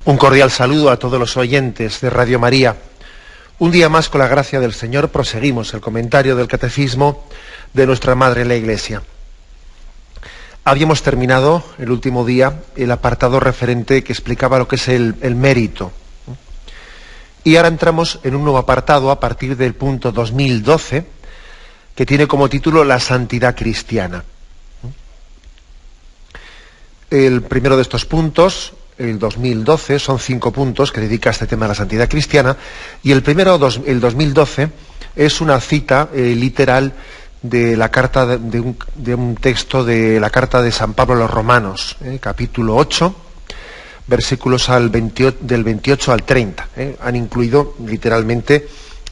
Un cordial saludo a todos los oyentes de Radio María. Un día más, con la gracia del Señor, proseguimos el comentario del Catecismo de nuestra Madre la Iglesia. Habíamos terminado el último día el apartado referente que explicaba lo que es el mérito. Y ahora entramos en un nuevo apartado a partir del punto 2012, que tiene como título La santidad cristiana. El primero de estos puntos, el 2012, son 5 puntos que dedica a este tema de la santidad cristiana, y el primero, el 2012, es una cita literal de la carta de un texto de la carta de San Pablo a los Romanos, capítulo 8, versículos del 28 al 30. Han incluido literalmente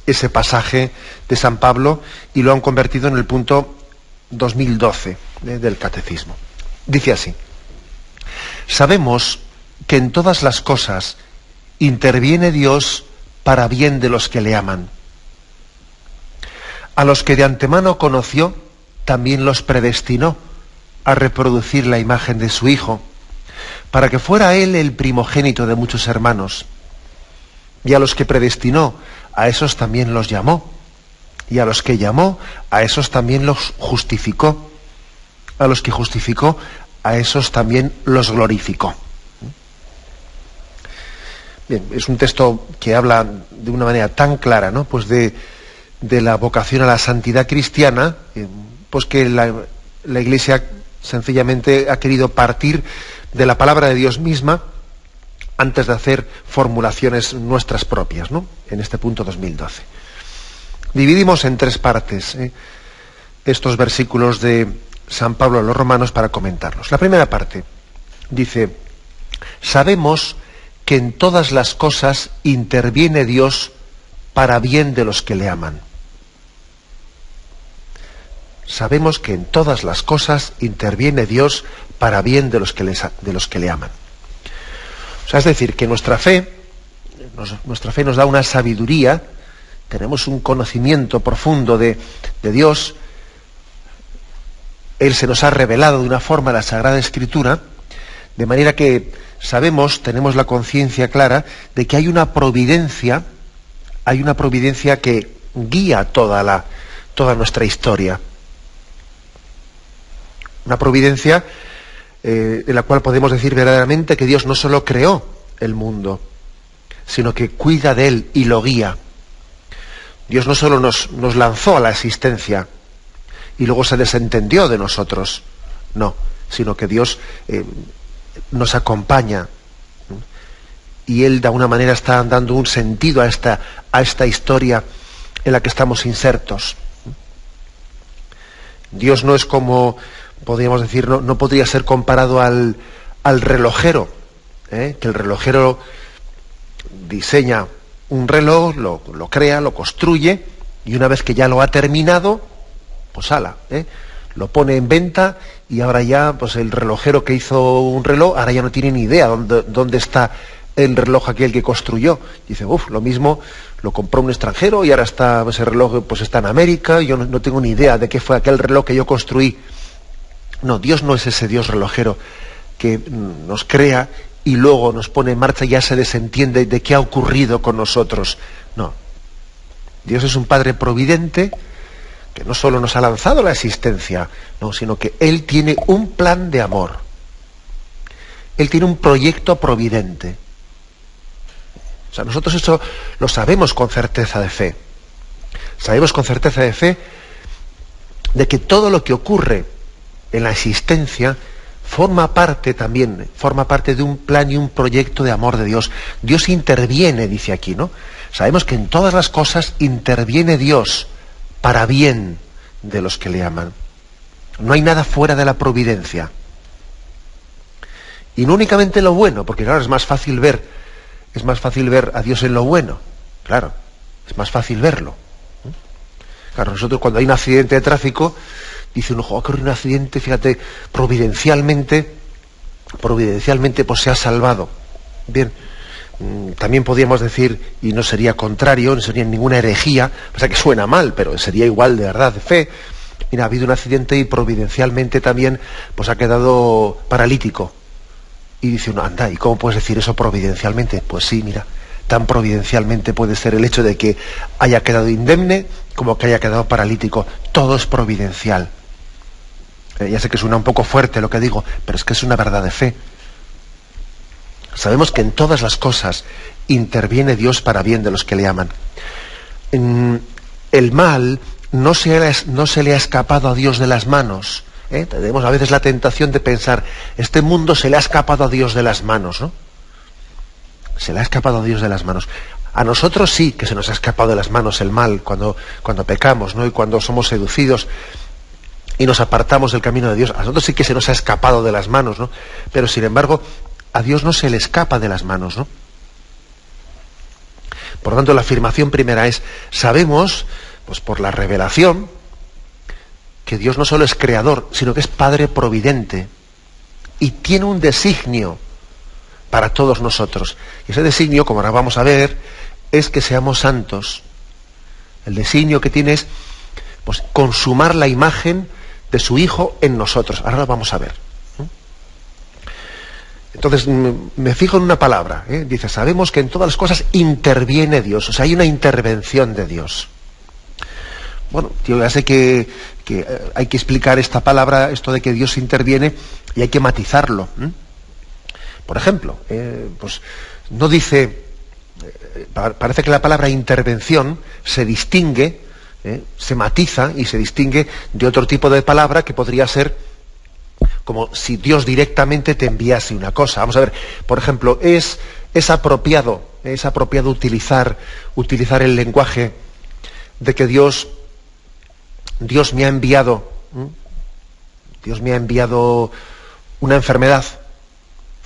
ese pasaje de San Pablo y lo han convertido en el punto 2012 del Catecismo. Dice así: sabemos que en todas las cosas interviene Dios para bien de los que le aman. A los que de antemano conoció, también los predestinó a reproducir la imagen de su Hijo, para que fuera Él el primogénito de muchos hermanos. Y a los que predestinó, a esos también los llamó. Y a los que llamó, a esos también los justificó. A los que justificó, a esos también los glorificó. Bien, es un texto que habla de una manera tan clara, ¿no?, pues de la vocación a la santidad cristiana, pues que la Iglesia sencillamente ha querido partir de la palabra de Dios misma antes de hacer formulaciones nuestras propias, ¿no?, en este punto 2012. Dividimos en 3 partes estos versículos de San Pablo a los Romanos para comentarlos. La primera parte dice: sabemos que en todas las cosas interviene Dios para bien de los que le aman. Sabemos que en todas las cosas interviene Dios para bien de los que le aman. O sea, es decir, que nuestra fe nos da una sabiduría, tenemos un conocimiento profundo de Dios. Él se nos ha revelado de una forma en la Sagrada Escritura, de manera que tenemos la conciencia clara de que hay una providencia que guía toda nuestra historia. Una providencia en la cual podemos decir verdaderamente que Dios no solo creó el mundo, sino que cuida de él y lo guía. Dios no solo nos lanzó a la existencia y luego se desentendió de nosotros, no, sino que Dios nos acompaña, y Él de alguna manera está dando un sentido a esta historia en la que estamos insertos. Dios no es como, podríamos decir, no podría ser comparado al relojero, que el relojero diseña un reloj, lo crea, lo construye, y una vez que ya lo ha terminado, pues lo pone en venta, y ahora ya, pues el relojero que hizo un reloj, ahora ya no tiene ni idea dónde está el reloj aquel que construyó. Dice, lo mismo lo compró un extranjero y ahora ese reloj pues está en América, y yo no tengo ni idea de qué fue aquel reloj que yo construí. No, Dios no es ese Dios relojero que nos crea y luego nos pone en marcha y ya se desentiende de qué ha ocurrido con nosotros. No. Dios es un Padre providente que no solo nos ha lanzado a la existencia, no, sino que Él tiene un plan de amor. Él tiene un proyecto providente. O sea, nosotros eso lo sabemos con certeza de fe. Sabemos con certeza de fe de que todo lo que ocurre en la existencia forma parte de un plan y un proyecto de amor de Dios. Dios interviene, dice aquí, ¿no? Sabemos que en todas las cosas interviene Dios para bien de los que le aman. No hay nada fuera de la providencia. Y no únicamente lo bueno, porque claro, es más fácil ver a Dios en lo bueno. Claro, es más fácil verlo. Claro, nosotros cuando hay un accidente de tráfico, dice uno, ocurre un accidente, fíjate, providencialmente pues se ha salvado. Bien, también podríamos decir, y no sería contrario, no sería ninguna herejía, o sea que suena mal, pero sería igual de verdad, de fe. Mira, ha habido un accidente y providencialmente también pues ha quedado paralítico. Y dice uno, anda, ¿y cómo puedes decir eso providencialmente? Pues sí, mira, tan providencialmente puede ser el hecho de que haya quedado indemne como que haya quedado paralítico. Todo es providencial. Ya sé que suena un poco fuerte lo que digo, pero es que es una verdad de fe. Sabemos que en todas las cosas interviene Dios para bien de los que le aman. El mal no se le ha escapado a Dios de las manos. Tenemos a veces la tentación de pensar, este mundo se le ha escapado a Dios de las manos, ¿no? Se le ha escapado a Dios de las manos. A nosotros sí que se nos ha escapado de las manos el mal cuando pecamos, ¿no? Y cuando somos seducidos y nos apartamos del camino de Dios. A nosotros sí que se nos ha escapado de las manos, ¿no? Pero sin embargo, a Dios no se le escapa de las manos, ¿no? Por lo tanto, la afirmación primera es, sabemos, pues por la revelación, que Dios no solo es creador, sino que es Padre providente y tiene un designio para todos nosotros. Y ese designio, como ahora vamos a ver, es que seamos santos. El designio que tiene es, pues, consumar la imagen de su Hijo en nosotros. Ahora lo vamos a ver. Entonces, me fijo en una palabra. Dice, sabemos que en todas las cosas interviene Dios. O sea, hay una intervención de Dios. Bueno, yo ya sé que hay que explicar esta palabra, esto de que Dios interviene, y hay que matizarlo. Por ejemplo, pues no dice, parece que la palabra intervención se distingue, se matiza y se distingue de otro tipo de palabra que podría ser como si Dios directamente te enviase una cosa. Vamos a ver, por ejemplo, es apropiado utilizar el lenguaje de que Dios me ha enviado una enfermedad.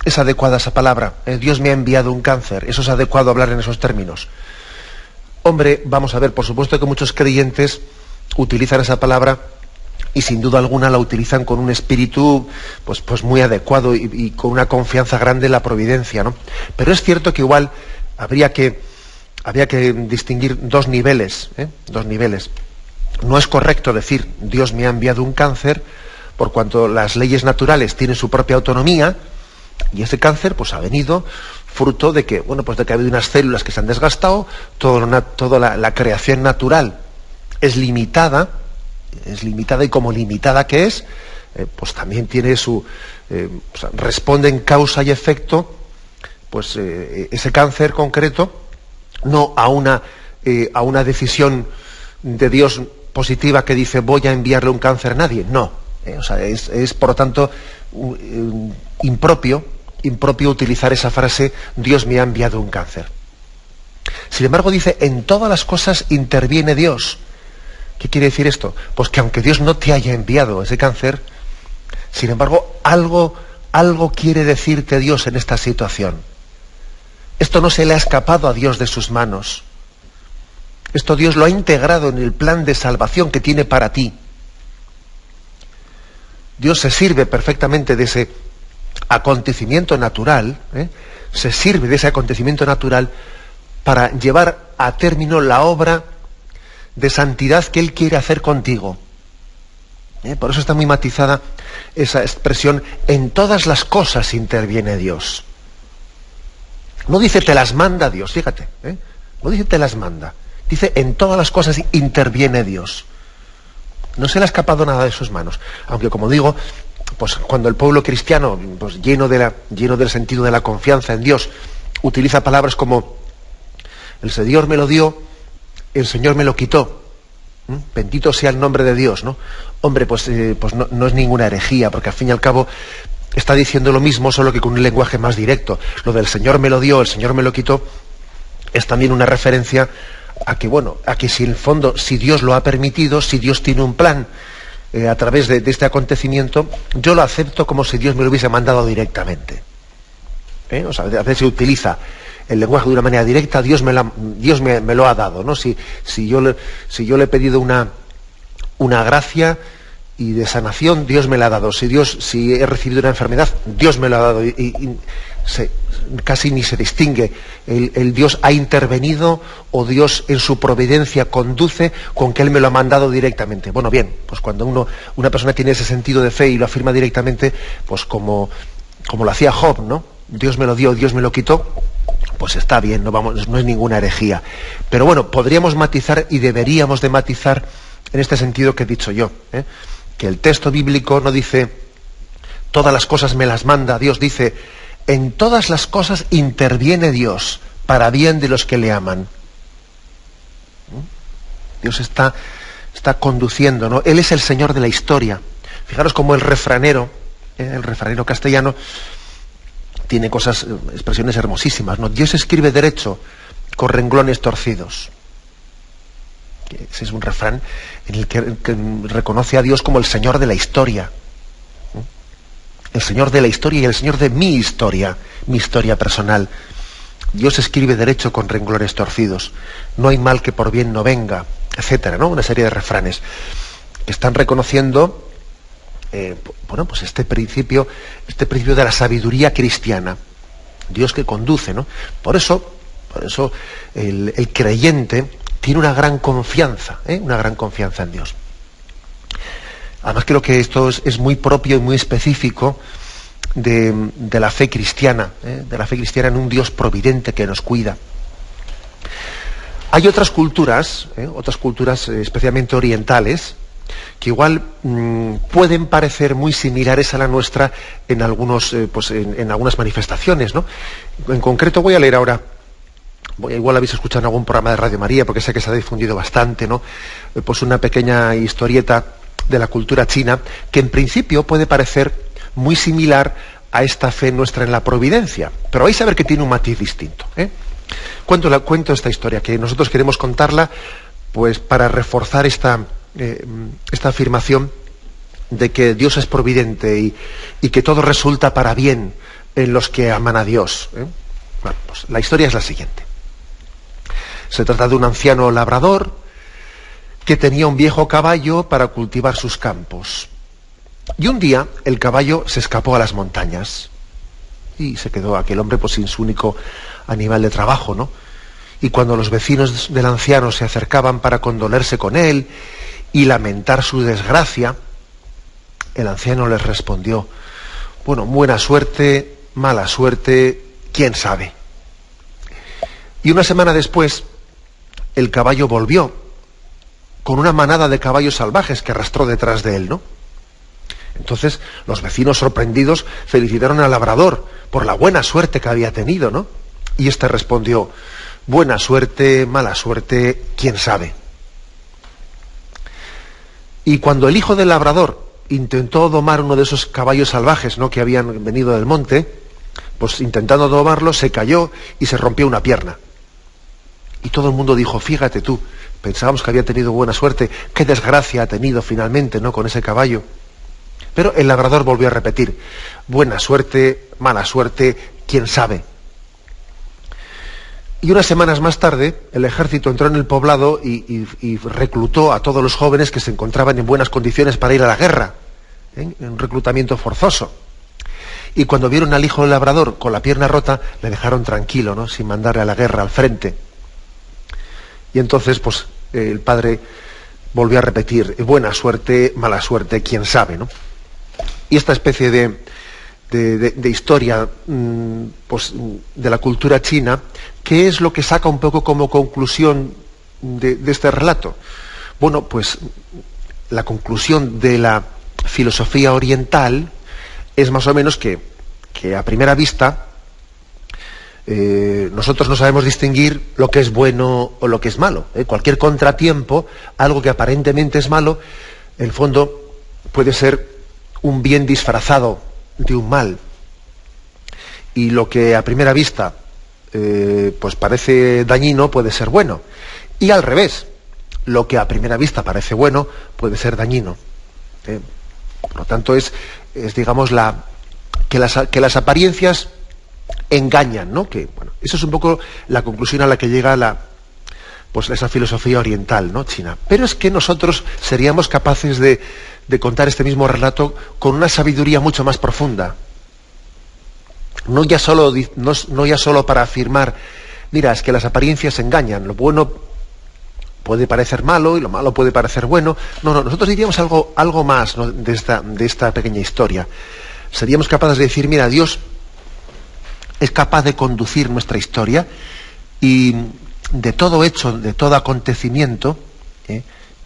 ¿Es adecuada esa palabra? Dios me ha enviado un cáncer. ¿Eso es adecuado hablar en esos términos? Hombre, vamos a ver, por supuesto que muchos creyentes utilizan esa palabra y sin duda alguna la utilizan con un espíritu pues muy adecuado y con una confianza grande en la providencia, ¿no? Pero es cierto que igual habría que distinguir dos niveles. No es correcto decir Dios me ha enviado un cáncer, por cuanto las leyes naturales tienen su propia autonomía, y ese cáncer pues ha venido fruto de que ha habido unas células que se han desgastado, toda la creación natural es limitada, y como limitada que es, pues también tiene responde en causa y efecto, pues ese cáncer concreto, no a una decisión de Dios positiva que dice voy a enviarle un cáncer a nadie, no. Es por lo tanto impropio utilizar esa frase Dios me ha enviado un cáncer. Sin embargo dice en todas las cosas interviene Dios. ¿Qué quiere decir esto? Pues que aunque Dios no te haya enviado ese cáncer, sin embargo algo quiere decirte Dios en esta situación. Esto no se le ha escapado a Dios de sus manos. Esto Dios lo ha integrado en el plan de salvación que tiene para ti. Dios se sirve perfectamente de ese acontecimiento natural, se sirve de ese acontecimiento natural para llevar a término la obra de santidad que Él quiere hacer contigo. Por eso está muy matizada esa expresión, en todas las cosas interviene Dios. No dice te las manda Dios, fíjate, no dice te las manda. Dice, en todas las cosas interviene Dios. No se le ha escapado nada de sus manos. Aunque, como digo, pues cuando el pueblo cristiano, pues lleno del sentido de la confianza en Dios, utiliza palabras como el Señor me lo dio, el Señor me lo quitó. Bendito sea el nombre de Dios, ¿no? Hombre, pues no es ninguna herejía, porque al fin y al cabo está diciendo lo mismo, solo que con un lenguaje más directo. Lo del Señor me lo dio, el Señor me lo quitó, es también una referencia a que si en el fondo, si Dios lo ha permitido, si Dios tiene un plan a través de este acontecimiento, yo lo acepto como si Dios me lo hubiese mandado directamente. A veces se utiliza el lenguaje de una manera directa, Dios me lo ha dado, ¿no? Si yo le he pedido una gracia y de sanación, Dios me la ha dado. Si he recibido una enfermedad, Dios me lo ha dado. Casi ni se distingue el Dios ha intervenido o Dios en su providencia conduce con que Él me lo ha mandado directamente. Bueno, bien, pues cuando una persona tiene ese sentido de fe y lo afirma directamente, pues como como lo hacía Job, ¿no? Dios me lo dio, Dios me lo quitó, pues está bien, no es ninguna herejía. Pero bueno, podríamos matizar y deberíamos de matizar en este sentido que he dicho yo, que el texto bíblico no dice todas las cosas me las manda Dios, dice en todas las cosas interviene Dios para bien de los que le aman. Dios está conduciendo, ¿no? Él es el Señor de la historia. Fijaros cómo el refranero castellano tiene expresiones hermosísimas, ¿no? Dios escribe derecho con renglones torcidos. Ese es un refrán en el que reconoce a Dios como el Señor de la historia. El Señor de la historia y el Señor de mi historia personal. Dios escribe derecho con renglones torcidos. No hay mal que por bien no venga, etcétera, ¿no? Una serie de refranes que están reconociendo pues este principio de la sabiduría cristiana. Dios que conduce, ¿no? Por eso el creyente tiene una gran confianza en Dios. Además creo que esto es muy propio y muy específico de la fe cristiana, en un Dios providente que nos cuida. Hay otras culturas especialmente orientales, que igual pueden parecer muy similares a la nuestra en algunas manifestaciones, ¿no? En concreto voy a leer ahora, igual habéis escuchado en algún programa de Radio María, porque sé que se ha difundido bastante, ¿no? Pues una pequeña historieta de la cultura china, que en principio puede parecer muy similar a esta fe nuestra en la providencia, pero vais a ver que tiene un matiz distinto, Cuento esta historia, que nosotros queremos contarla pues para reforzar esta afirmación de que Dios es providente y que todo resulta para bien en los que aman a Dios. Bueno, pues la historia es la siguiente. Se trata de un anciano labrador que tenía un viejo caballo para cultivar sus campos. Y un día el caballo se escapó a las montañas y se quedó aquel hombre pues sin su único animal de trabajo, ¿no? Y cuando los vecinos del anciano se acercaban para condolerse con él y lamentar su desgracia, el anciano les respondió: bueno, buena suerte, mala suerte, quién sabe. Y una semana después el caballo volvió con una manada de caballos salvajes que arrastró detrás de él, ¿no? Entonces los vecinos, sorprendidos, felicitaron al labrador por la buena suerte que había tenido, ¿no? Y éste respondió: buena suerte, mala suerte, quién sabe. Y cuando el hijo del labrador intentó domar uno de esos caballos salvajes, ¿no?, que habían venido del monte, pues intentando domarlo se cayó y se rompió una pierna. Y todo el mundo dijo: fíjate tú, pensábamos que había tenido buena suerte, qué desgracia ha tenido finalmente, ¿no?, con ese caballo. Pero el labrador volvió a repetir: buena suerte, mala suerte, quién sabe. Y unas semanas más tarde, el ejército entró en el poblado y reclutó a todos los jóvenes que se encontraban en buenas condiciones para ir a la guerra, en un reclutamiento forzoso. Y cuando vieron al hijo del labrador con la pierna rota, le dejaron tranquilo, ¿no?, sin mandarle a la guerra al frente. Y entonces, pues, el padre volvió a repetir: buena suerte, mala suerte, quién sabe, ¿no? Y esta especie de historia pues, de la cultura china, ¿qué es lo que saca un poco como conclusión de este relato? Bueno, pues la conclusión de la filosofía oriental es más o menos que a primera vista nosotros no sabemos distinguir lo que es bueno o lo que es malo. Cualquier contratiempo, algo que aparentemente es malo, en el fondo puede ser un bien disfrazado de un mal. Y lo que a primera vista pues parece dañino puede ser bueno. Y al revés, lo que a primera vista parece bueno puede ser dañino. Por lo tanto, es digamos, que las apariencias engañan, ¿no? Eso es un poco la conclusión a la que llega esa filosofía oriental, ¿no?, china. Pero es que nosotros seríamos capaces de contar este mismo relato con una sabiduría mucho más profunda. No ya solo para afirmar: mira, es que las apariencias engañan, lo bueno puede parecer malo y lo malo puede parecer bueno. No, nosotros diríamos algo más, ¿no?, de esta pequeña historia. seríamos capaces de decir, mira, Dios es capaz de conducir nuestra historia y de todo hecho, de todo acontecimiento,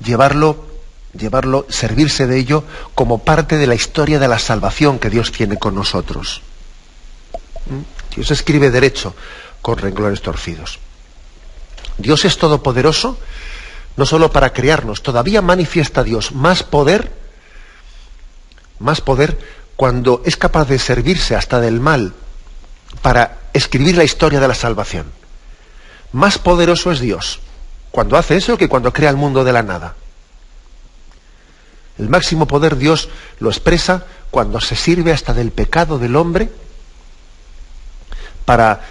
llevarlo, servirse de ello como parte de la historia de la salvación que Dios tiene con nosotros. Dios escribe derecho con renglones torcidos. Dios es todopoderoso, no solo para crearnos, todavía manifiesta Dios más poder cuando es capaz de servirse hasta del mal para escribir la historia de la salvación. Más poderoso es Dios cuando hace eso que cuando crea el mundo de la nada. El máximo poder Dios lo expresa cuando se sirve hasta del pecado del hombre para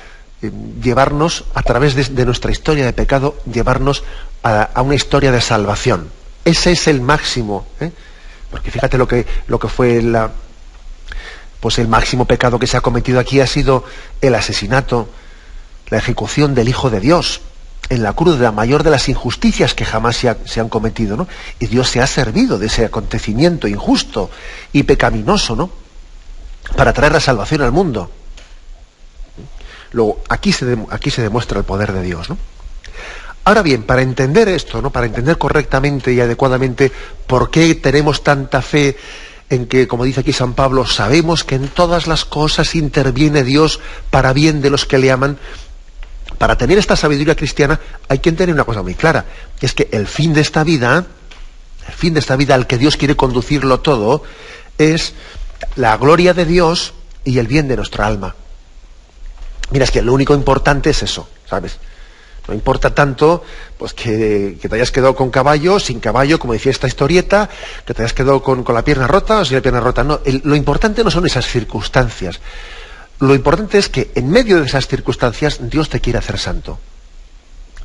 llevarnos, a través de nuestra historia de pecado, llevarnos a una historia de salvación. Ese es el máximo, porque fíjate lo que fue el máximo pecado que se ha cometido aquí ha sido el asesinato, la ejecución del Hijo de Dios en la cruz, de la mayor de las injusticias que jamás se han cometido, ¿no? Y Dios se ha servido de ese acontecimiento injusto y pecaminoso, ¿no?, para traer la salvación al mundo. Luego, aquí se demuestra el poder de Dios, ¿no? Ahora bien, para entender esto, ¿no?, para entender correctamente y adecuadamente por qué tenemos tanta fe en que, como dice aquí San Pablo, sabemos que en todas las cosas interviene Dios para bien de los que le aman, para tener esta sabiduría cristiana hay que tener una cosa muy clara, es que el fin de esta vida al que Dios quiere conducirlo todo, es la gloria de Dios y el bien de nuestra alma. Mira, es que lo único importante es eso, ¿sabes? No importa tanto pues que te hayas quedado con caballo, sin caballo, como decía esta historieta, que te hayas quedado con la pierna rota o sin la pierna rota. No, lo importante no son esas circunstancias. Lo importante es que en medio de esas circunstancias Dios te quiere hacer santo.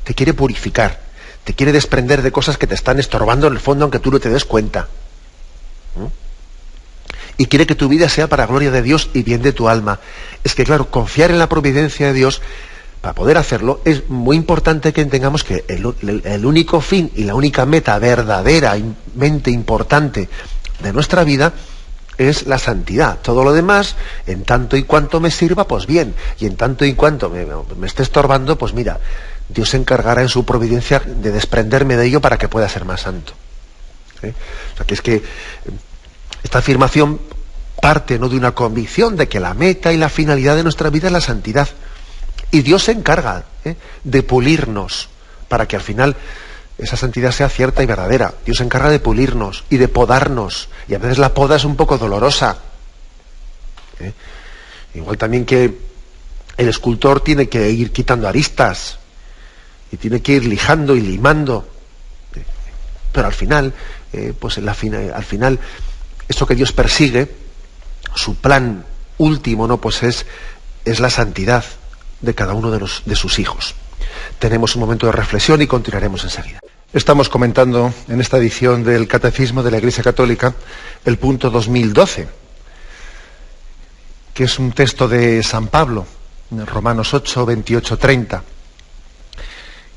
Te quiere purificar. Te quiere desprender de cosas que te están estorbando en el fondo, aunque tú no te des cuenta. Y quiere que tu vida sea para gloria de Dios y bien de tu alma. Es que, claro, confiar en la providencia de Dios, para poder hacerlo, es muy importante que entendamos que el único fin y la única meta verdaderamente importante de nuestra vida es la santidad. Todo lo demás, en tanto y cuanto me sirva, pues bien. Y en tanto y cuanto me esté estorbando, pues mira, Dios se encargará en su providencia de desprenderme de ello para que pueda ser más santo. O sea, que es que esta afirmación parte, ¿no?, de una convicción de que la meta y la finalidad de nuestra vida es la santidad. Y Dios se encarga de pulirnos para que al final esa santidad sea cierta y verdadera. Dios se encarga de pulirnos y de podarnos. Y a veces la poda es un poco dolorosa. Igual también que el escultor tiene que ir quitando aristas y tiene que ir lijando y limando. Pero al final, al final, eso que Dios persigue, su plan último, ¿no?, pues es la santidad de cada uno de sus hijos. Tenemos un momento de reflexión y continuaremos enseguida. Estamos comentando en esta edición del Catecismo de la Iglesia Católica el punto 2012, que es un texto de San Pablo, en Romanos 8, 28, 30.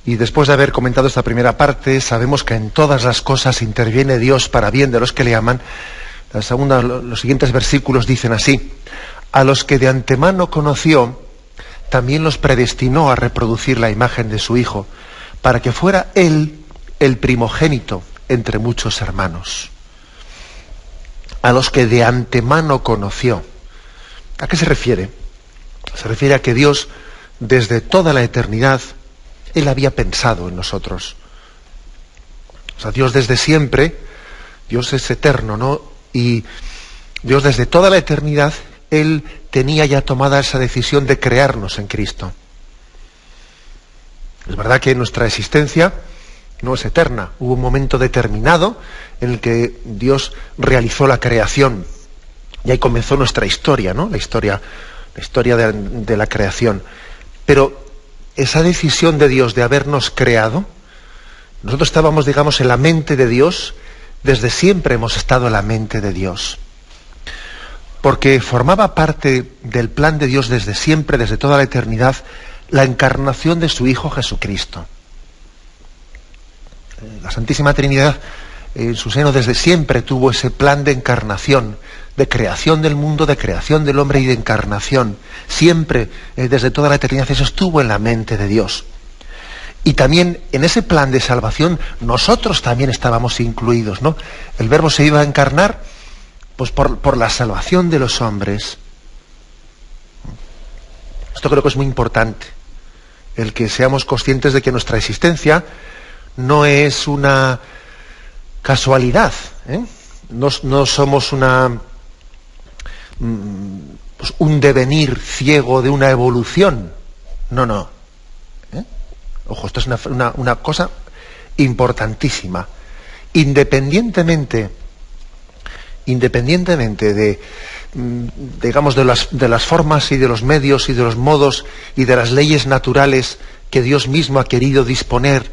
Y después de haber comentado esta primera parte, sabemos que en todas las cosas interviene Dios para bien de los que le aman. Los siguientes versículos dicen así: a los que de antemano conoció, también los predestinó a reproducir la imagen de su Hijo, para que fuera Él el primogénito entre muchos hermanos. A los que de antemano conoció. ¿A qué se refiere? Se refiere a que Dios, desde toda la eternidad, Él había pensado en nosotros. O sea, Dios desde siempre, Dios es eterno, ¿no? Y Dios desde toda la eternidad, Él tenía ya tomada esa decisión de crearnos en Cristo. Es verdad que nuestra existencia no es eterna. Hubo un momento determinado en el que Dios realizó la creación. Y ahí comenzó nuestra historia, ¿no? La historia de la creación. Pero esa decisión de Dios de habernos creado, nosotros estábamos, digamos, en la mente de Dios. Desde siempre hemos estado en la mente de Dios. Porque formaba parte del plan de Dios desde siempre, desde toda la eternidad, la encarnación de su Hijo Jesucristo. La Santísima Trinidad en su seno desde siempre tuvo ese plan de encarnación, de creación del mundo, de creación del hombre y de encarnación. Siempre, desde toda la eternidad, eso estuvo en la mente de Dios. Y también en ese plan de salvación nosotros también estábamos incluidos, ¿no? El Verbo se iba a encarnar pues por la salvación de los hombres. Esto creo que es muy importante, el que seamos conscientes de que nuestra existencia no es una casualidad, ¿eh? No somos un devenir ciego de una evolución. No. Ojo, esto es una cosa importantísima. Independientemente de, digamos, de las formas y de los medios y de los modos y de las leyes naturales que Dios mismo ha querido disponer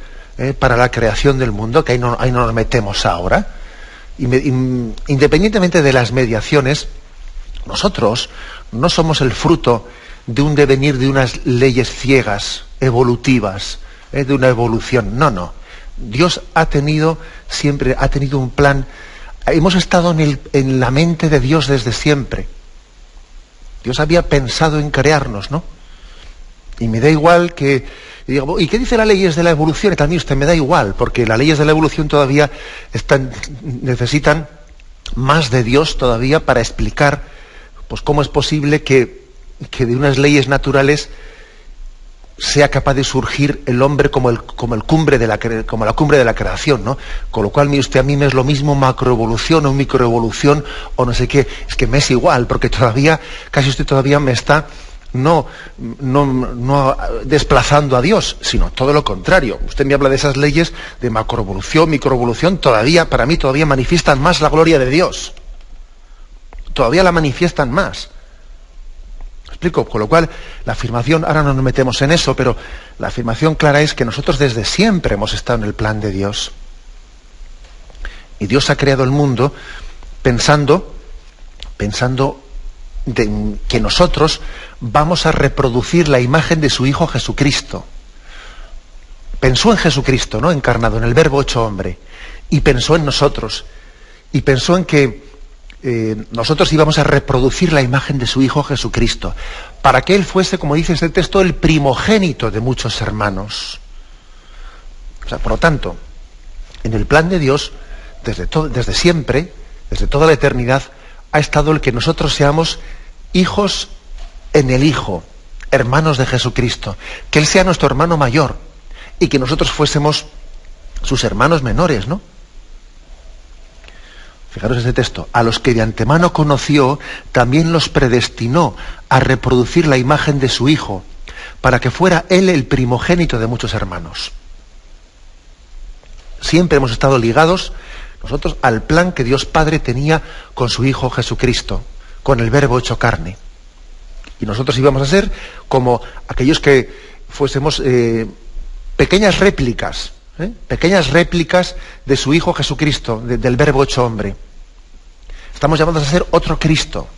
para la creación del mundo, que ahí no nos metemos ahora, independientemente de las mediaciones, nosotros no somos el fruto de un devenir de unas leyes ciegas, evolutivas, de una evolución. No. Dios siempre ha tenido un plan. Hemos estado en la mente de Dios desde siempre. Dios había pensado en crearnos, ¿no? Y me da igual que... ¿Y qué dice las leyes de la evolución? Y también usted me da igual, porque las leyes de la evolución todavía necesitan más de Dios todavía para explicar pues cómo es posible que de unas leyes naturales sea capaz de surgir el hombre como la cumbre de la creación, ¿no? Con lo cual, mire usted, a mí me es lo mismo macroevolución o microevolución o no sé qué, es que me es igual, porque casi usted todavía me está no desplazando a Dios, sino todo lo contrario. Usted me habla de esas leyes de macroevolución, microevolución, para mí todavía manifiestan más la gloria de Dios. Todavía la manifiestan más. ¿Explico? Con lo cual, la afirmación, ahora no nos metemos en eso, pero la afirmación clara es que nosotros desde siempre hemos estado en el plan de Dios. Y Dios ha creado el mundo pensando que nosotros vamos a reproducir la imagen de su Hijo Jesucristo. Pensó en Jesucristo, ¿no? Encarnado, en el Verbo hecho hombre. Y pensó en nosotros. Y pensó en que nosotros íbamos a reproducir la imagen de su Hijo Jesucristo, para que Él fuese, como dice este texto, el primogénito de muchos hermanos. O sea, por lo tanto, en el plan de Dios, desde siempre, desde toda la eternidad, ha estado el que nosotros seamos hijos en el Hijo, hermanos de Jesucristo, que Él sea nuestro hermano mayor y que nosotros fuésemos sus hermanos menores, ¿no? Fijaros este texto: a los que de antemano conoció, también los predestinó a reproducir la imagen de su Hijo, para que fuera Él el primogénito de muchos hermanos. Siempre hemos estado ligados nosotros al plan que Dios Padre tenía con su Hijo Jesucristo, con el Verbo hecho carne. Y nosotros íbamos a ser como aquellos que fuésemos pequeñas réplicas de su Hijo Jesucristo, del Verbo hecho hombre. Estamos llamados a ser otro Cristo.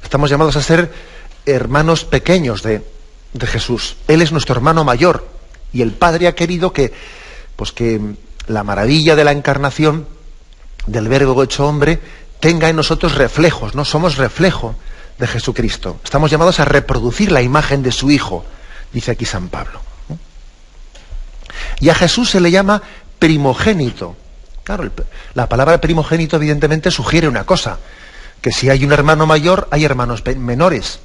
Estamos llamados a ser hermanos pequeños de Jesús. Él es nuestro hermano mayor. Y el Padre ha querido que la maravilla de la encarnación, del Verbo hecho hombre, tenga en nosotros reflejos, ¿no? Somos reflejo de Jesucristo. Estamos llamados a reproducir la imagen de su Hijo, dice aquí San Pablo. Y a Jesús se le llama primogénito. Claro, la palabra primogénito evidentemente sugiere una cosa, que si hay un hermano mayor, hay hermanos menores.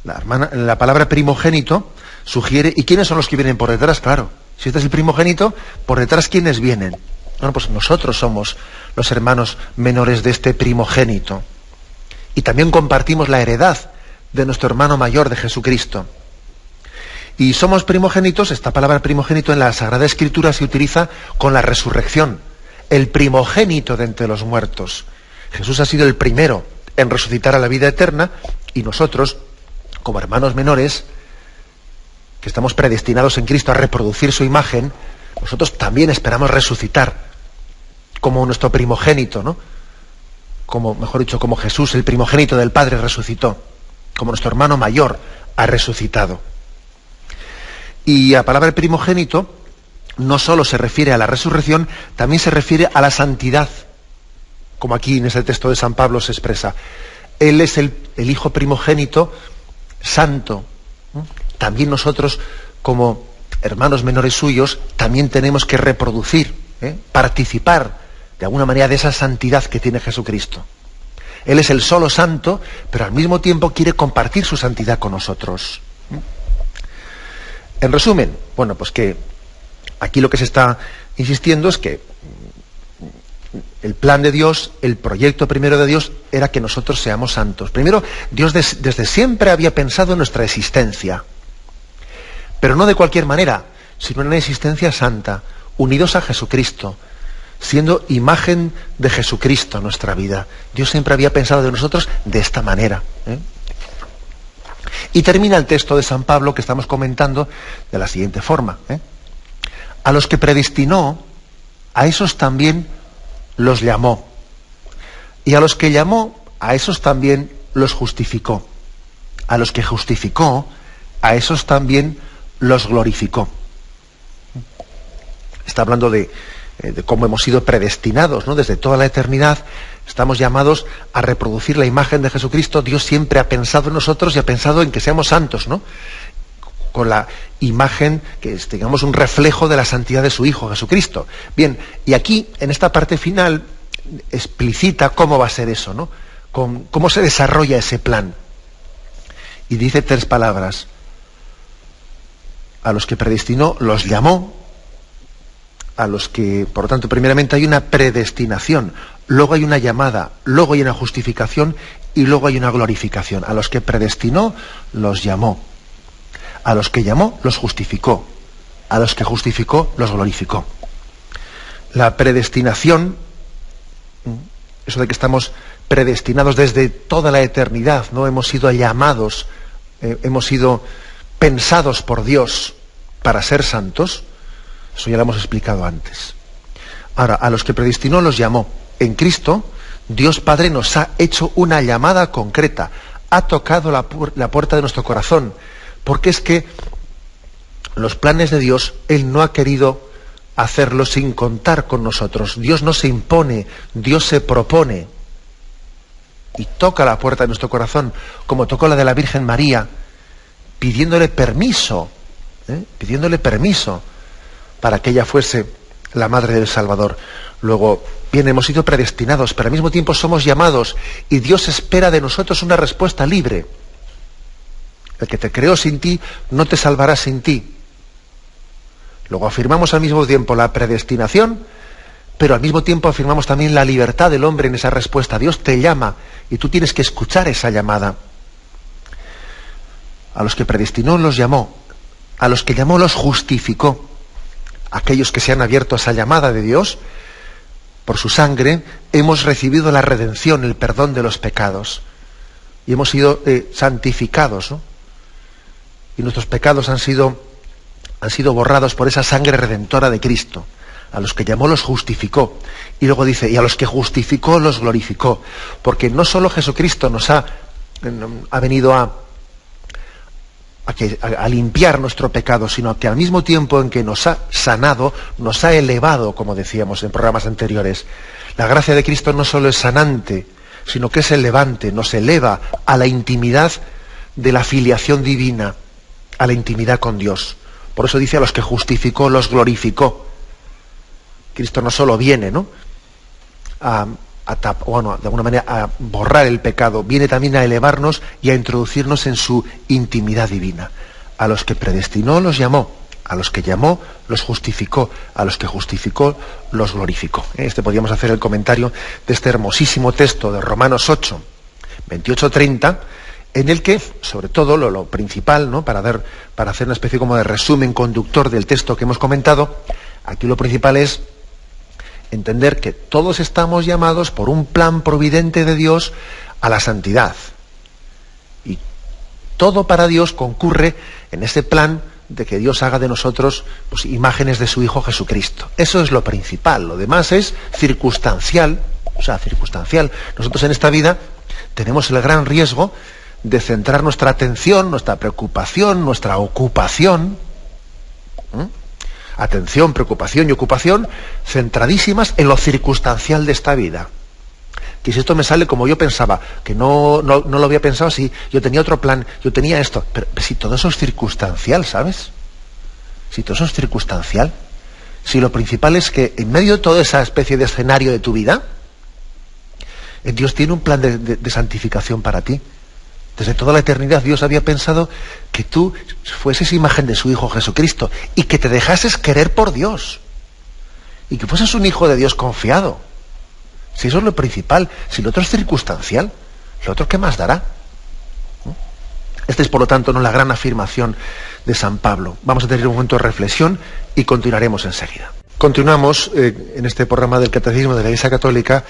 La palabra primogénito sugiere, ¿y quiénes son los que vienen por detrás? Claro, si este es el primogénito, por detrás, ¿quiénes vienen? Bueno, pues nosotros somos los hermanos menores de este primogénito. Y también compartimos la heredad de nuestro hermano mayor, de Jesucristo. Y somos primogénitos. Esta palabra primogénito en la Sagrada Escritura se utiliza con la resurrección, el primogénito de entre los muertos. Jesús ha sido el primero en resucitar a la vida eterna, y nosotros, como hermanos menores, que estamos predestinados en Cristo a reproducir su imagen, nosotros también esperamos resucitar como nuestro primogénito, ¿no? Como Jesús, el primogénito del Padre, resucitó, como nuestro hermano mayor ha resucitado. Y la palabra primogénito no solo se refiere a la resurrección, también se refiere a la santidad, como aquí en ese texto de San Pablo se expresa. Él es el Hijo primogénito, santo. También nosotros, como hermanos menores suyos, también tenemos que reproducir, participar de alguna manera de esa santidad que tiene Jesucristo. Él es el solo santo, pero al mismo tiempo quiere compartir su santidad con nosotros. En resumen, bueno, pues que aquí lo que se está insistiendo es que el plan de Dios, el proyecto primero de Dios, era que nosotros seamos santos. Primero, Dios desde siempre había pensado en nuestra existencia, pero no de cualquier manera, sino en una existencia santa, unidos a Jesucristo, siendo imagen de Jesucristo en nuestra vida. Dios siempre había pensado de nosotros de esta manera. Y termina el texto de San Pablo que estamos comentando de la siguiente forma. A los que predestinó, a esos también los llamó. Y a los que llamó, a esos también los justificó. A los que justificó, a esos también los glorificó. Está hablando de cómo hemos sido predestinados, ¿no? Desde toda la eternidad estamos llamados a reproducir la imagen de Jesucristo. Dios siempre ha pensado en nosotros y ha pensado en que seamos santos, ¿no? Con la imagen, que tengamos un reflejo de la santidad de su Hijo, Jesucristo. Bien, y aquí, en esta parte final, explicita cómo va a ser eso, ¿no? Cómo se desarrolla ese plan. Y dice 3 palabras. A los que predestinó, los llamó. A los que, por lo tanto, primeramente hay una predestinación, luego hay una llamada, luego hay una justificación y luego hay una glorificación. A los que predestinó, los llamó. A los que llamó, los justificó. A los que justificó, los glorificó. La predestinación, eso de que estamos predestinados desde toda la eternidad, ¿no? Hemos sido llamados, hemos sido pensados por Dios para ser santos. Eso ya lo hemos explicado antes. Ahora, a los que predestinó los llamó. En Cristo, Dios Padre nos ha hecho una llamada concreta. Ha tocado la puerta de nuestro corazón. Porque es que los planes de Dios, Él no ha querido hacerlos sin contar con nosotros. Dios no se impone, Dios se propone. Y toca la puerta de nuestro corazón, como tocó la de la Virgen María, pidiéndole permiso, para que ella fuese la madre del Salvador. Luego, bien, hemos sido predestinados, pero al mismo tiempo somos llamados, y Dios espera de nosotros una respuesta libre. El que te creó sin ti, no te salvará sin ti. Luego afirmamos al mismo tiempo la predestinación, pero al mismo tiempo afirmamos también la libertad del hombre en esa respuesta. Dios te llama, y tú tienes que escuchar esa llamada. A los que predestinó los llamó, a los que llamó los justificó. Aquellos que se han abierto a esa llamada de Dios, por su sangre, hemos recibido la redención, el perdón de los pecados. Y hemos sido santificados, ¿no? Y nuestros pecados han sido borrados por esa sangre redentora de Cristo. A los que llamó los justificó. Y luego dice, y a los que justificó los glorificó. Porque no solo Jesucristo nos ha venido a limpiar nuestro pecado, sino que al mismo tiempo en que nos ha sanado, nos ha elevado, como decíamos en programas anteriores. La gracia de Cristo no solo es sanante, sino que es elevante, nos eleva a la intimidad de la filiación divina, a la intimidad con Dios. Por eso dice, a los que justificó, los glorificó. Cristo no solo viene, ¿no?, de alguna manera a borrar el pecado, viene también a elevarnos y a introducirnos en su intimidad divina. A los que predestinó los llamó, a los que llamó los justificó, a los que justificó los glorificó. Podríamos hacer el comentario de este hermosísimo texto de Romanos 8, 28-30, en el que, sobre todo, lo principal, ¿no?, para hacer una especie como de resumen conductor del texto que hemos comentado, aquí lo principal es entender que todos estamos llamados por un plan providente de Dios a la santidad. Y todo para Dios concurre en ese plan de que Dios haga de nosotros, pues, imágenes de su Hijo Jesucristo. Eso es lo principal. Lo demás es circunstancial. Nosotros en esta vida tenemos el gran riesgo de centrar nuestra atención, nuestra preocupación, nuestra ocupación. atención, preocupación y ocupación centradísimas en lo circunstancial de esta vida. Que si esto me sale como yo pensaba, que no lo había pensado así, yo tenía otro plan, yo tenía esto, pero si todo eso es circunstancial, ¿sabes? Si todo eso es circunstancial, si lo principal es que en medio de toda esa especie de escenario de tu vida, Dios tiene un plan de santificación para ti. Desde toda la eternidad Dios había pensado que tú fueses imagen de su Hijo Jesucristo y que te dejases querer por Dios y que fueses un hijo de Dios confiado. Si eso es lo principal, si lo otro es circunstancial, ¿lo otro qué más dará? Esta es, por lo tanto, no la gran afirmación de San Pablo. Vamos a tener un momento de reflexión y continuaremos enseguida. Continuamos en este programa del Catecismo de la Iglesia Católica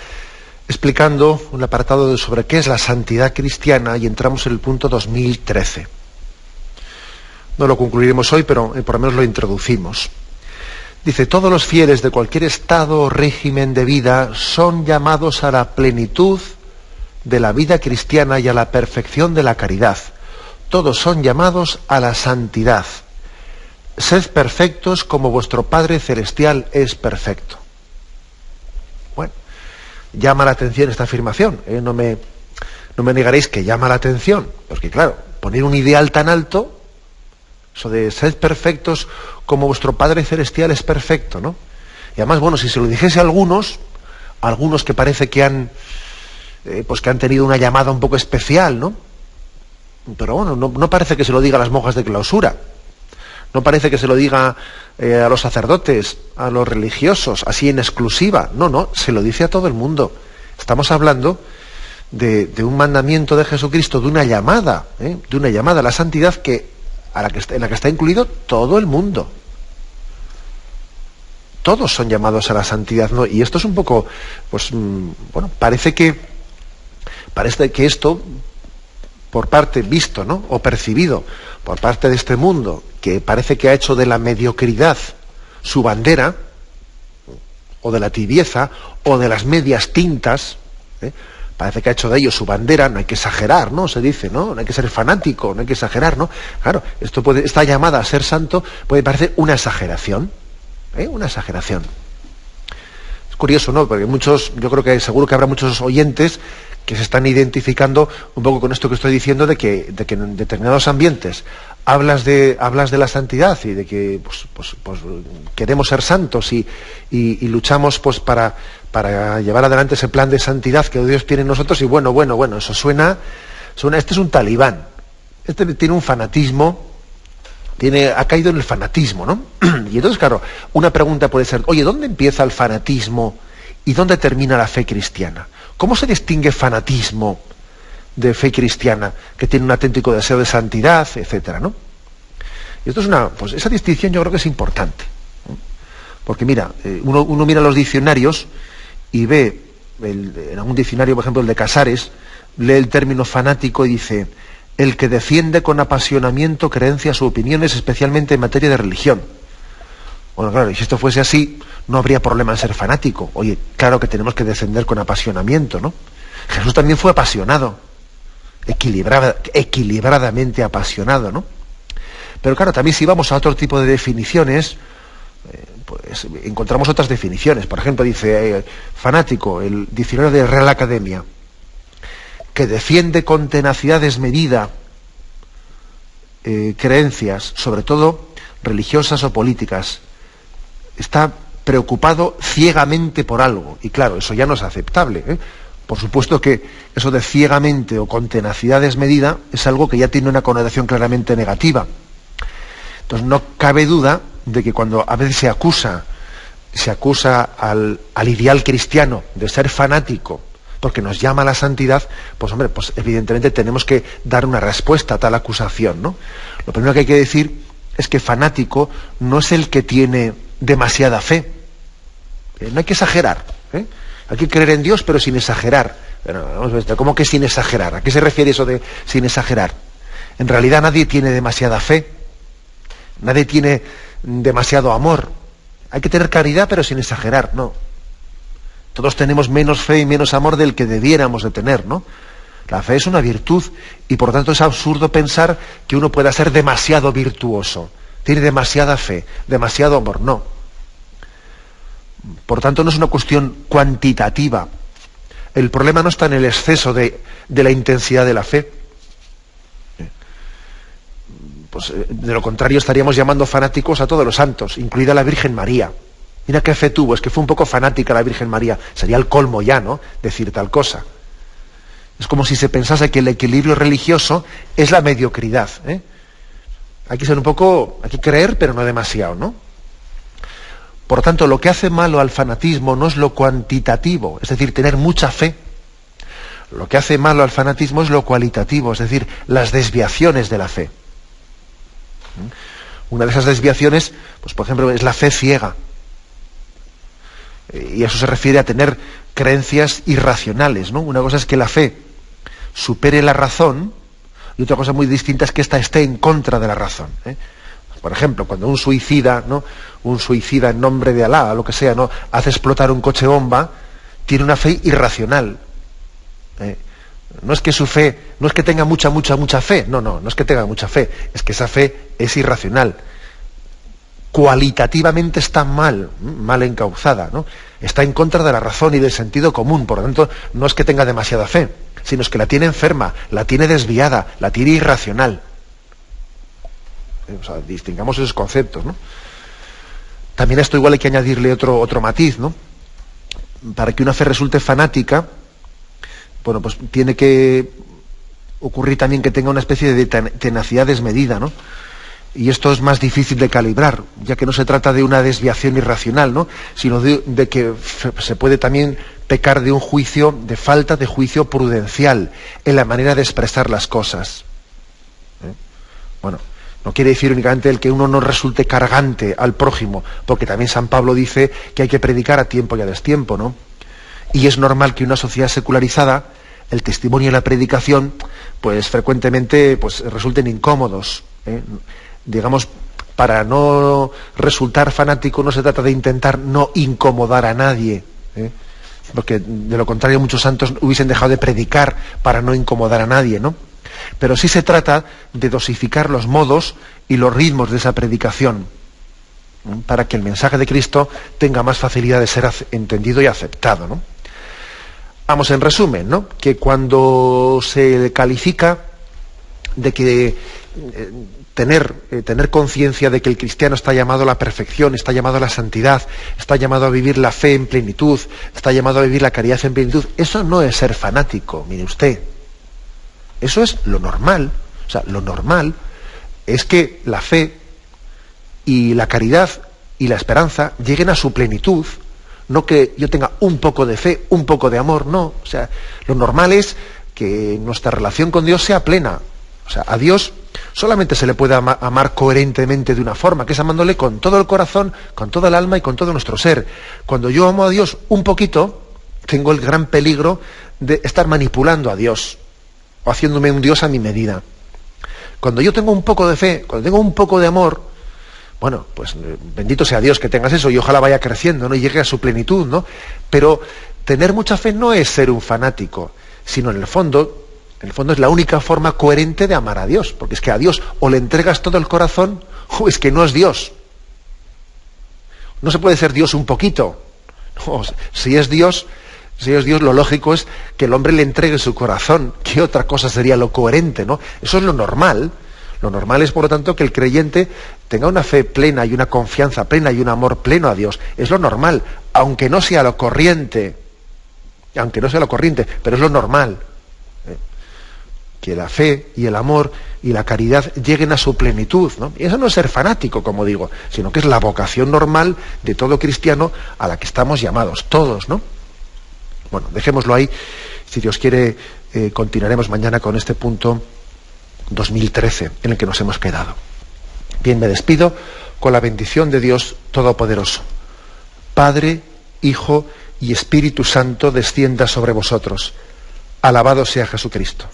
explicando un apartado sobre qué es la santidad cristiana y entramos en el punto 2013. No lo concluiremos hoy, pero por lo menos lo introducimos. Dice, todos los fieles de cualquier estado o régimen de vida son llamados a la plenitud de la vida cristiana y a la perfección de la caridad. Todos son llamados a la santidad. Sed perfectos como vuestro Padre Celestial es perfecto. Bueno, llama la atención esta afirmación. No me negaréis que llama la atención, porque claro, poner un ideal tan alto, eso de sed perfectos como vuestro Padre Celestial es perfecto, ¿no? Y además, bueno, si se lo dijese a algunos que parece que han tenido una llamada un poco especial, ¿no? Pero bueno, no parece que se lo diga a las monjas de clausura, no parece que se lo diga a los sacerdotes, a los religiosos, así en exclusiva. No, se lo dice a todo el mundo. Estamos hablando de un mandamiento de Jesucristo, de una llamada a la santidad en la que está incluido todo el mundo. Todos son llamados a la santidad, ¿no? Y esto es un poco, parece que esto, por parte visto, ¿no?, o percibido por parte de este mundo, que parece que ha hecho de la mediocridad su bandera, o de la tibieza, o de las medias tintas, parece que ha hecho de ello su bandera. No hay que exagerar, ¿no? Se dice, ¿no? No hay que ser fanático, no hay que exagerar, ¿no? Claro, esta llamada a ser santo puede parecer una exageración, una exageración. Es curioso, ¿no? Porque yo creo que seguro que habrá muchos oyentes que se están identificando un poco con esto que estoy diciendo, de que en determinados ambientes hablas de la santidad y de que pues queremos ser santos y luchamos pues para llevar adelante ese plan de santidad que Dios tiene en nosotros, y bueno, eso suena, este es un talibán, este tiene un fanatismo, ha caído en el fanatismo, ¿no? Y entonces, claro, una pregunta puede ser, oye, ¿dónde empieza el fanatismo y dónde termina la fe cristiana? ¿Cómo se distingue fanatismo de fe cristiana, que tiene un auténtico deseo de santidad, etcétera, ¿no? Y esto es esa distinción yo creo que es importante, ¿no? Porque mira, uno mira los diccionarios y ve, en algún diccionario, por ejemplo el de Casares, lee el término fanático y dice: el que defiende con apasionamiento creencias o opiniones, especialmente en materia de religión. Bueno, claro, y si esto fuese así, no habría problema en ser fanático. Oye, claro que tenemos que defender con apasionamiento, ¿no? Jesús también fue apasionado, equilibradamente apasionado, ¿no? Pero claro, también si vamos a otro tipo de definiciones, pues encontramos otras definiciones. Por ejemplo, dice fanático, el diccionario de Real Academia, que defiende con tenacidad desmedida creencias, sobre todo religiosas o políticas, está preocupado ciegamente por algo. Y claro, eso ya no es aceptable, ¿eh? Por supuesto que eso de ciegamente o con tenacidad desmedida es algo que ya tiene una connotación claramente negativa. Entonces no cabe duda de que cuando a veces se acusa al ideal cristiano de ser fanático porque nos llama a la santidad, pues hombre, pues evidentemente tenemos que dar una respuesta a tal acusación, ¿no? Lo primero que hay que decir es que fanático no es el que tiene demasiada fe. No hay que exagerar, ¿eh? Hay que creer en Dios, pero sin exagerar. Pero, vamos a ver, ¿cómo que sin exagerar? ¿A qué se refiere eso de sin exagerar? En realidad nadie tiene demasiada fe, nadie tiene demasiado amor. Hay que tener caridad, pero sin exagerar, no. Todos tenemos menos fe y menos amor del que debiéramos de tener, ¿no? La fe es una virtud y por lo tanto es absurdo pensar que uno pueda ser demasiado virtuoso. tiene demasiada fe, demasiado amor. No. Por tanto, no es una cuestión cuantitativa. El problema no está en el exceso de la intensidad de la fe. Pues, de lo contrario, estaríamos llamando fanáticos a todos los santos, incluida la Virgen María. Mira qué fe tuvo, es que fue un poco fanática la Virgen María. Sería el colmo ya, ¿no?, decir tal cosa. Es como si se pensase que el equilibrio religioso es la mediocridad, ¿eh? Hay que ser un poco, hay que creer, pero no demasiado, ¿no? Por tanto, lo que hace malo al fanatismo no es lo cuantitativo, es decir, tener mucha fe. Lo que hace malo al fanatismo es lo cualitativo, es decir, las desviaciones de la fe. Una de esas desviaciones, pues por ejemplo, es la fe ciega. Y eso se refiere a tener creencias irracionales, ¿no? Una cosa es que la fe supere la razón, y otra cosa muy distinta es que ésta esté en contra de la razón, ¿eh? Por ejemplo, cuando un suicida, ¿no?, un suicida en nombre de Alá, lo que sea, ¿no?, hace explotar un coche bomba, tiene una fe irracional. No es que su fe, no es que tenga mucha fe, no es que tenga mucha fe, es que esa fe es irracional. Cualitativamente está mal encauzada, ¿no? Está en contra de la razón y del sentido común, por lo tanto, no es que tenga demasiada fe, sino es que la tiene enferma, la tiene desviada, la tiene irracional. O sea, distingamos esos conceptos, ¿no? También a esto igual hay que añadirle otro matiz, ¿no? Para que una fe resulte fanática, bueno, pues tiene que ocurrir también que tenga una especie de tenacidad desmedida, ¿no? Y esto es más difícil de calibrar, ya que no se trata de una desviación irracional, ¿no?, sino de que se puede también pecar de un juicio, de falta de juicio prudencial en la manera de expresar las cosas. Bueno, no quiere decir únicamente el que uno no resulte cargante al prójimo, porque también San Pablo dice que hay que predicar a tiempo y a destiempo, ¿no? Y es normal que en una sociedad secularizada el testimonio y la predicación, pues frecuentemente, pues resulten incómodos, ¿eh? Digamos, para no resultar fanático no se trata de intentar no incomodar a nadie, ¿eh? Porque de lo contrario muchos santos hubiesen dejado de predicar para no incomodar a nadie, ¿no? Pero sí se trata de dosificar los modos y los ritmos de esa predicación, ¿eh?, para que el mensaje de Cristo tenga más facilidad de ser entendido y aceptado, ¿no? Vamos, en resumen, ¿no?, que cuando se califica de que tener conciencia de que el cristiano está llamado a la perfección, está llamado a la santidad, está llamado a vivir la fe en plenitud, está llamado a vivir la caridad en plenitud, eso no es ser fanático, mire usted. Eso es lo normal. O sea, lo normal es que la fe y la caridad y la esperanza lleguen a su plenitud, no que yo tenga un poco de fe, un poco de amor, no. O sea, lo normal es que nuestra relación con Dios sea plena. O sea, a Dios solamente se le puede amar coherentemente de una forma, que es amándole con todo el corazón, con toda el alma y con todo nuestro ser. Cuando yo amo a Dios un poquito, tengo el gran peligro de estar manipulando a Dios o haciéndome un Dios a mi medida. Cuando yo tengo un poco de fe, cuando tengo un poco de amor, bueno, pues bendito sea Dios que tengas eso y ojalá vaya creciendo, ¿no?, y llegue a su plenitud, ¿no? Pero tener mucha fe no es ser un fanático, sino en el fondo es la única forma coherente de amar a Dios, porque es que a Dios o le entregas todo el corazón o es que no es Dios. No se puede ser Dios un poquito. No, si es Dios, lo lógico es que el hombre le entregue su corazón. ¿Qué otra cosa sería lo coherente, no? Eso es lo normal. Lo normal es, por lo tanto, que el creyente tenga una fe plena y una confianza plena y un amor pleno a Dios. Es lo normal, aunque no sea lo corriente, pero es lo normal. Que la fe y el amor y la caridad lleguen a su plenitud, ¿no? Y eso no es ser fanático, como digo, sino que es la vocación normal de todo cristiano a la que estamos llamados, todos, ¿no? Bueno, dejémoslo ahí. Si Dios quiere, continuaremos mañana con este punto 2013 en el que nos hemos quedado. Bien, me despido con la bendición de Dios Todopoderoso. Padre, Hijo y Espíritu Santo descienda sobre vosotros. Alabado sea Jesucristo.